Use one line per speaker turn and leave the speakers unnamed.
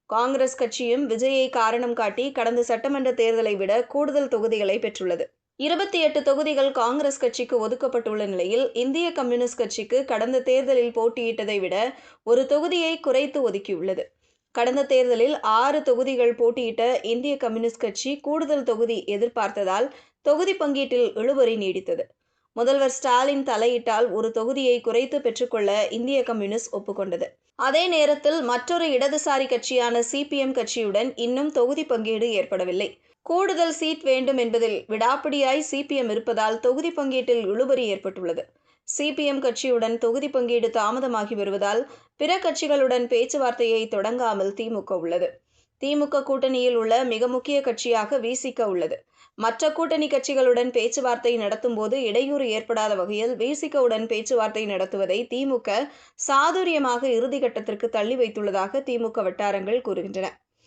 காங்கிரஸ் கட்சியும் விஜயை காரணம் காட்டி கடந்த சட்டமன்ற தேர்தலை விட கூடுதல் தொகுதிகளை பெற்றுள்ளது. 28 தொகுதிகள் காங்கிரஸ் கட்சிக்கு ஒதுக்கப்பட்டுள்ள நிலையில், இந்திய கம்யூனிஸ்ட் கட்சிக்கு கடந்த தேர்தலில் போட்டியிட்டதை விட ஒரு தொகுதியை குறைத்து ஒதுக்கியுள்ளது. கடந்த தேர்தலில் 6 தொகுதிகள் போட்டியிட்ட இந்திய கம்யூனிஸ்ட் கட்சி கூடுதல் தொகுதி எதிர்பார்த்ததால் தொகுதி பங்கீட்டில் இழுபறி நீடித்தது. முதல்வர் ஸ்டாலின் தலையிட்டால் ஒரு தொகுதியை குறைத்து பெற்றுக்கொள்ள இந்திய கம்யூனிஸ்ட் ஒப்புக்கொண்டது. அதே நேரத்தில் மற்றொரு இடதுசாரி கட்சியான சிபிஎம் கட்சியுடன் இன்னும் தொகுதி பங்கீடு ஏற்படவில்லை. கூடுதல் சீட் வேண்டும் என்பதில் விடாப்பிடியாய் சிபிஎம் இருப்பதால் தொகுதி பங்கீட்டில் இழுபறி ஏற்பட்டுள்ளது. சிபிஎம் கட்சியுடன் தொகுதி பங்கீடு தாமதமாகி வருவதால் பிற கட்சிகளுடன் பேச்சுவார்த்தையை தொடங்காமல் திமுக உள்ளது. திமுக கூட்டணியில் உள்ள மிக முக்கிய கட்சியாக விசிக உள்ளது. மற்ற கூட்டணி கட்சிகளுடன் பேச்சுவார்த்தை நடத்தும் போது இடையூறு ஏற்படாத வகையில் விசிகவுடன் பேச்சுவார்த்தை நடத்துவதை திமுக சாதுரியமாக இறுதிக்கட்டத்திற்கு தள்ளி வைத்துள்ளதாக திமுக வட்டாரங்கள் கூறுகின்றன.